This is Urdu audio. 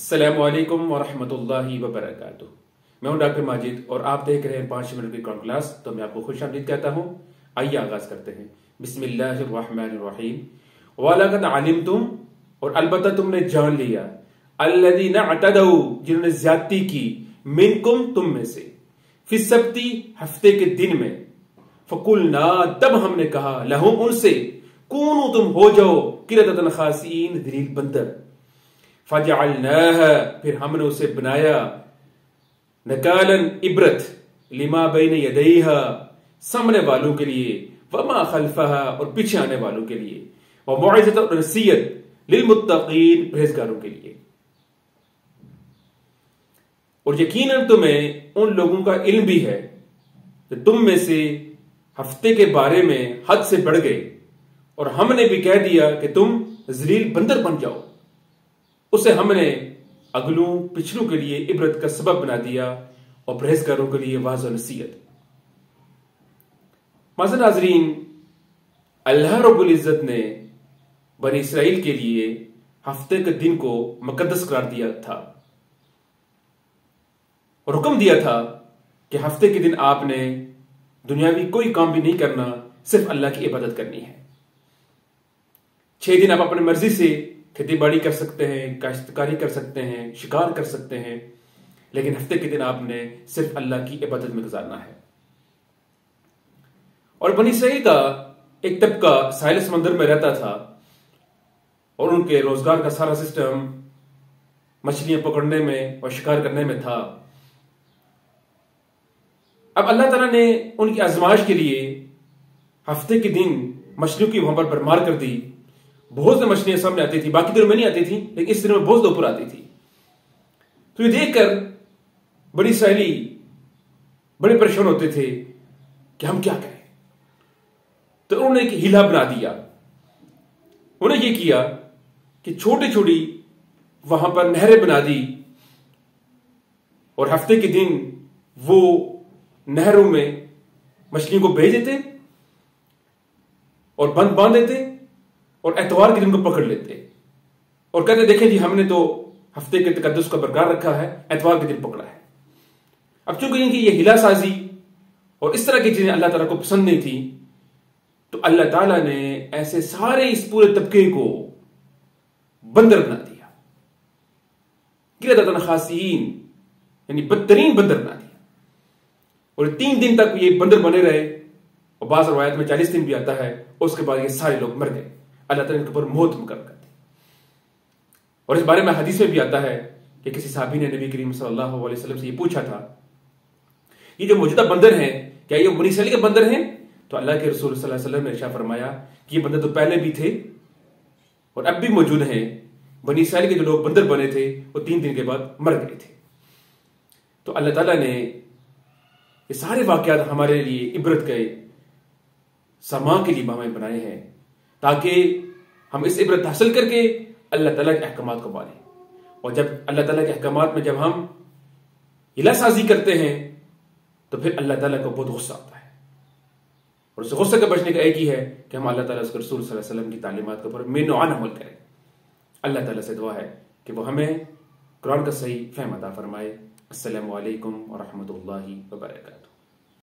السلام علیکم ورحمۃ اللہ وبرکاتہ۔ میں ہوں ڈاکٹر ماجد اور آپ دیکھ رہے ہیں 5 منٹ کی قرآن کلاس، تو میں آپ کو خوش آمدید کہتا ہوں۔ آئیے آغاز کرتے ہیں۔ بسم اللہ الرحمن الرحیم۔ وَلَقَدْ عَلِمْتُمْ، اور البتہ تم نے جان لیا، الَّذِينَ اعْتَدَوْا، جنہوں نے زیادتی کی، منکم، تم میں سے، فی السبت، ہفتے کے دن میں، فَقُلْنَا، تب ہم نے کہا، لَهُمْ، ان سے، کونوا، تم ہو جاؤ، قِرَدَةً خَاسِئِينَ، ذلیل بندر، فَجَعَلْنَاهَا، پھر ہم نے اسے بنایا، نکالاً، عبرت، لما بین یدیہا، سامنے والوں کے لیے، وما خلفہا، اور پیچھے آنے والوں کے لیے، وموعظۃ، اور نصیحت، للمتقین، پرہیزگاروں کے لیے۔ اور یقیناً تمہیں ان لوگوں کا علم بھی ہے کہ تم میں سے ہفتے کے بارے میں حد سے بڑھ گئے، اور ہم نے بھی کہہ دیا کہ تم ذلیل بندر بن جاؤ، اسے ہم نے اگلوں پچھلوں کے لیے عبرت کا سبب بنا دیا اور پرہیزگاروں کے لیے واضح نصیحت۔ معزز ناظرین، اللہ رب العزت نے بنی اسرائیل کے لیے ہفتے کے دن کو مقدس قرار دیا تھا اور حکم دیا تھا کہ ہفتے کے دن آپ نے دنیاوی کوئی کام بھی نہیں کرنا، صرف اللہ کی عبادت کرنی ہے۔ 6 دن آپ اپنی مرضی سے کھیتی باڑی کر سکتے ہیں، کاشتکاری کر سکتے ہیں، شکار کر سکتے ہیں، لیکن ہفتے کے دن آپ نے صرف اللہ کی عبادت میں گزارنا ہے۔ اور بنی اسرائیل کا ایک طبقہ ساحل سمندر میں رہتا تھا اور ان کے روزگار کا سارا سسٹم مچھلیاں پکڑنے میں اور شکار کرنے میں تھا۔ اب اللہ تعالیٰ نے ان کی آزمائش کے لیے ہفتے کے دن مچھلیوں کی وہاں پر بھرمار کر دی۔ بہت سے مچھلیاں سامنے آتی تھی، باقی دنوں میں نہیں آتی تھی، لیکن اس دنوں میں بہت اوپر آتی تھی۔ تو یہ دیکھ کر بڑی اسرائیلی بڑے پریشان ہوتے تھے کہ ہم کیا کریں۔ تو انہوں نے ایک ہیلا بنا دیا۔ انہوں نے یہ کیا کہ چھوٹی چھوٹی وہاں پر نہریں بنا دی اور ہفتے کے دن وہ نہروں میں مچھلیوں کو بھیج دیتے اور بند باندھ دیتے اور اتوار کے دن کو پکڑ لیتے اور کہتے دیکھیں جی ہم نے تو ہفتے کے تقدس کا برقرار رکھا ہے، اتوار کے دن پکڑا ہے۔ اب چونکہ ان کی یہ ہلا سازی اور اس طرح کی چیزیں اللہ تعالیٰ کو پسند نہیں تھی، تو اللہ تعالیٰ نے ایسے سارے اس پورے طبقے کو بندر بنا دیا، قِرَدَةً خَاسِئِينَ، یعنی بدترین بندر بنا دیا۔ اور 3 دن تک یہ بندر بنے رہے، اور بعض روایت میں 40 دن بھی آتا ہے، اور اس کے بعد یہ سارے لوگ مر گئے۔ اللہ تعالیٰ نے ان کے اوپر موت مقرر کر دی۔ اور اس بارے میں حدیث میں بھی آتا ہے کہ کسی صحابی نے نبی کریم صلی اللہ علیہ وسلم سے یہ پوچھا تھا، یہ جو موجودہ بندر ہیں کیا یہ بنی اسرائیل کے بندر ہیں؟ تو اللہ کے رسول صلی اللہ علیہ وسلم نے ارشاد فرمایا کہ یہ بندر تو پہلے بھی تھے اور اب بھی موجود ہیں۔ بنی اسرائیل کے جو لوگ بندر بنے تھے وہ 3 دن کے بعد مر گئے تھے۔ تو اللہ تعالیٰ نے یہ سارے واقعات ہمارے لیے عبرت کے سامان کے لیے ہمیں بنائے ہیں، تاکہ ہم اس عبرت حاصل کر کے اللہ تعالیٰ کے احکامات کو مانیں۔ اور جب اللہ تعالیٰ کے احکامات میں جب ہم ہلا سازی کرتے ہیں تو پھر اللہ تعالیٰ کو بہت غصہ آتا ہے، اور اس غصے کا بچنے کا ایک ہی ہے کہ ہم اللہ تعالیٰ اس کے رسول صلی اللہ علیہ وسلم کی تعلیمات کے اوپر مینوعان عمل کریں۔ اللہ تعالیٰ سے دعا ہے کہ وہ ہمیں قرآن کا صحیح فہم عطا فرمائے۔ السلام علیکم ورحمۃ اللہ وبرکاتہ۔